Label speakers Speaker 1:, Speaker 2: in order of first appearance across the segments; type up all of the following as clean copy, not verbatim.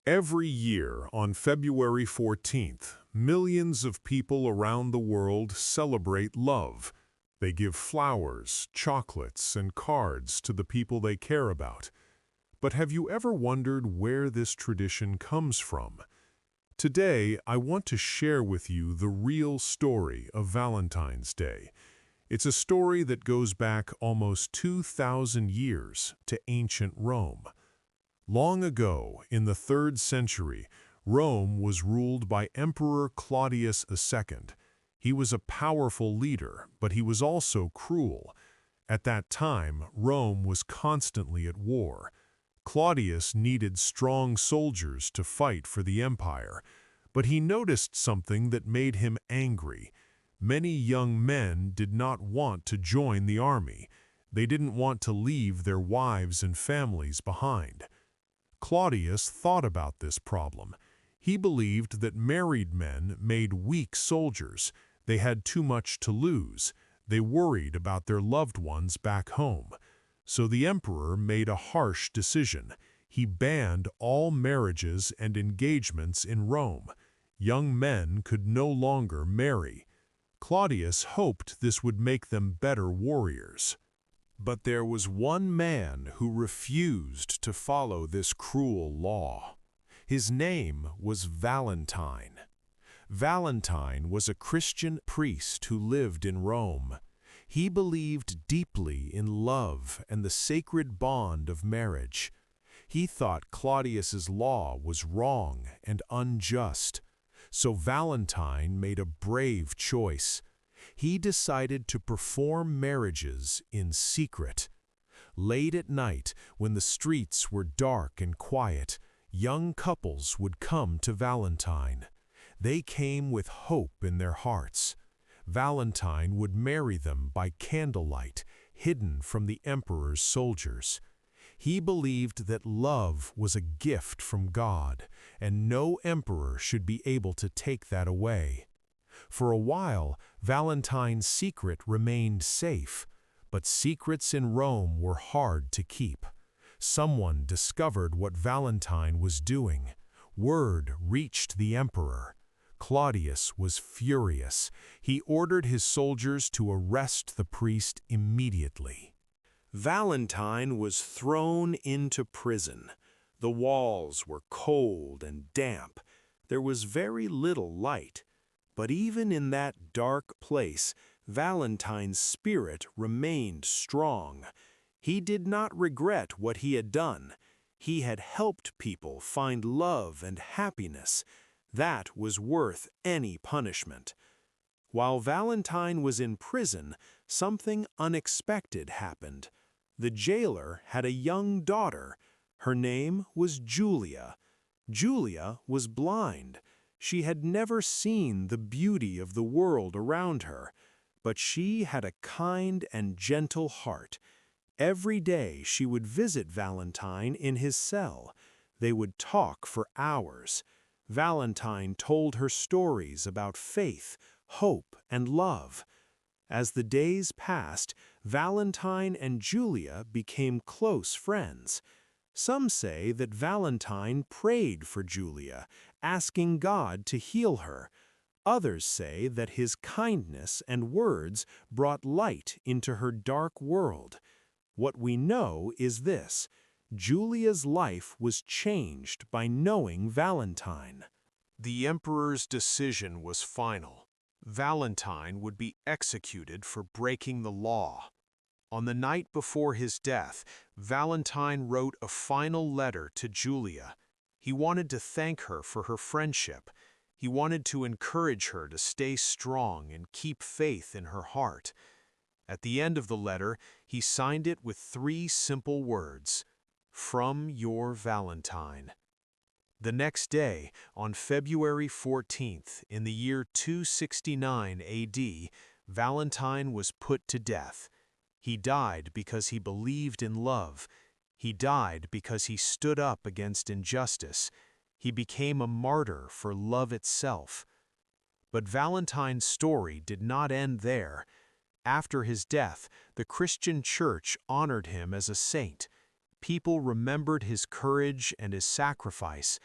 Speaker 1: Every year, on February 14th, millions of people around the world celebrate love. They give flowers, chocolates, and cards to the people they care about. But have you ever wondered where this tradition comes from? Today, I want to share with you the real story of Valentine's Day. It's a story that goes back almost 2,000 years to ancient Rome. Long ago, in the 3rd century, Rome was ruled by Emperor Claudius II. He was a powerful leader, but he was also cruel. At that time, Rome was constantly at war. Claudius needed strong soldiers to fight for the empire, but he noticed something that made him angry. Many young men did not want to join the army. They didn't want to leave their wives and families behind. Claudius thought about this problem. He believed that married men made weak soldiers. They had too much to lose. They worried about their loved ones back home. So the emperor made a harsh decision. He banned all marriages and engagements in Rome. Young men could no longer marry. Claudius hoped this would make them better warriors. But there was one man who refused to follow this cruel law. His name was Valentine. Valentine was a Christian priest who lived in Rome. He believed deeply in love and the sacred bond of marriage. He thought Claudius's law was wrong and unjust. So Valentine made a brave choice. He decided to perform marriages in secret. Late at night, when the streets were dark and quiet, young couples would come to Valentine. They came with hope in their hearts. Valentine would marry them by candlelight, hidden from the emperor's soldiers. He believed that love was a gift from God, and no emperor should be able to take that away. For a while, Valentine's secret remained safe, but secrets in Rome were hard to keep. Someone discovered what Valentine was doing. Word reached the emperor. Claudius was furious. He ordered his soldiers to arrest the priest immediately. Valentine was thrown into prison. The walls were cold and damp. There was very little light. But even in that dark place, Valentine's spirit remained strong. He did not regret what he had done. He had helped people find love and happiness. That was worth any punishment. While Valentine was in prison, something unexpected happened. The jailer had a young daughter. Her name was Julia. Julia was blind. She had never seen the beauty of the world around her, but she had a kind and gentle heart. Every day she would visit Valentine in his cell. They would talk for hours. Valentine told her stories about faith, hope, and love. As the days passed, Valentine and Julia became close friends. Some say that Valentine prayed for Julia, asking God to heal her. Others say that his kindness and words brought light into her dark world. What we know is this: Julia's life was changed by knowing Valentine. The emperor's decision was final. Valentine would be executed for breaking the law. On the night before his death, Valentine wrote a final letter to Julia. He wanted to thank her for her friendship. He wanted to encourage her to stay strong and keep faith in her heart. At the end of the letter, he signed it with 3 simple words: "From your Valentine." The next day, on February 14th, in the year 269 AD, Valentine was put to death. He died because he believed in love. He died because he stood up against injustice. He became a martyr for love itself. But Valentine's story did not end there. After his death, the Christian Church honored him as a saint. People remembered his courage and his sacrifice.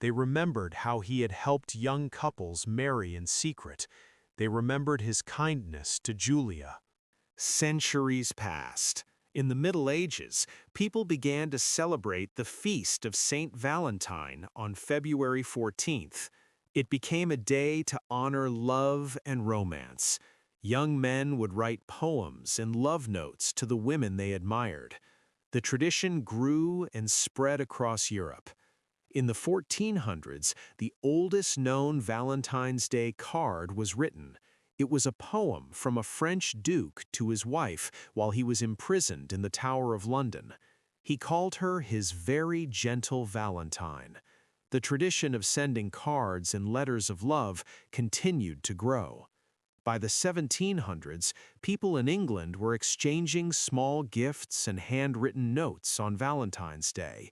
Speaker 2: They remembered how he had helped young couples marry in secret. They remembered his kindness to Julia. Centuries passed. In the Middle Ages, people began to celebrate the feast of Saint Valentine on February 14th. It became a day to honor love and romance. Young men would write poems and love notes to the women they admired. The tradition grew and spread across Europe. In the 1400s, the oldest known Valentine's Day card was written. It was a poem from a French duke to his wife while he was imprisoned in the Tower of London. He called her his very gentle Valentine. The tradition of sending cards and letters of love continued to grow. By the 1700s, people in England were exchanging small gifts and handwritten notes on Valentine's Day.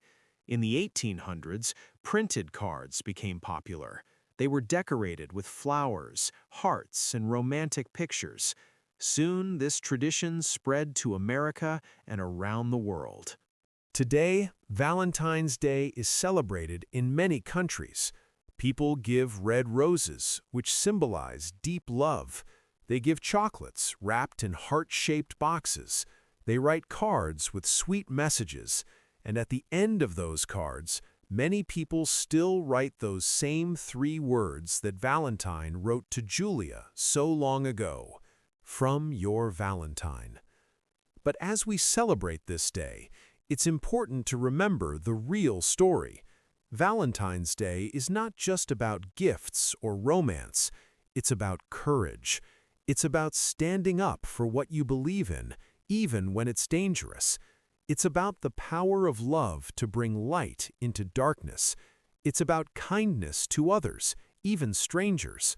Speaker 2: In the 1800s, printed cards became popular. They were decorated with flowers, hearts, and romantic pictures. Soon, this tradition spread to America and around the world. Today, Valentine's Day is celebrated in many countries. People give red roses, which symbolize deep love. They give chocolates wrapped in heart-shaped boxes. They write cards with sweet messages. And at the end of those cards, many people still write those same 3 words that Valentine wrote to Julia so long ago, "From your Valentine." But as we celebrate this day, it's important to remember the real story. Valentine's Day is not just about gifts or romance. It's about courage. It's about standing up for what you believe in, even when it's dangerous. It's about the power of love to bring light into darkness. It's about kindness to others, even strangers.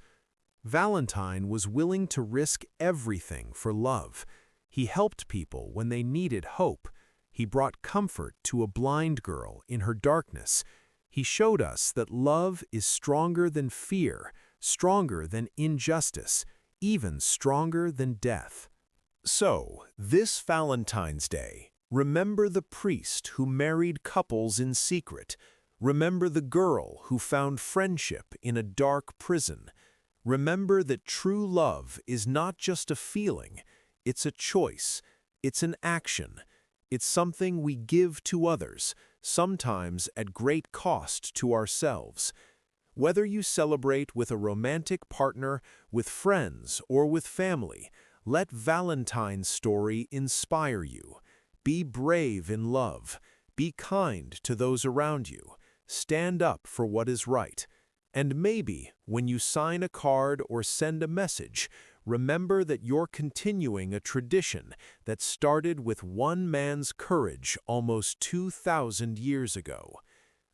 Speaker 2: Valentine was willing to risk everything for love. He helped people when they needed hope. He brought comfort to a blind girl in her darkness. He showed us that love is stronger than fear, stronger than injustice, even stronger than death. So, this Valentine's Day, remember the priest who married couples in secret. Remember the girl who found friendship in a dark prison. Remember that true love is not just a feeling, it's a choice, it's an action. It's something we give to others, sometimes at great cost to ourselves. Whether you celebrate with a romantic partner, with friends, or with family, let Valentine's story inspire you. Be brave in love. Be kind to those around you. Stand up for what is right. And maybe, when you sign a card or send a message, remember that you're continuing a tradition that started with one man's courage almost 2,000 years ago.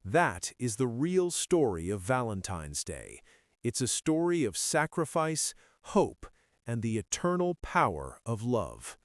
Speaker 2: That is the real story of Valentine's Day. It's a story of sacrifice, hope, and the eternal power of love.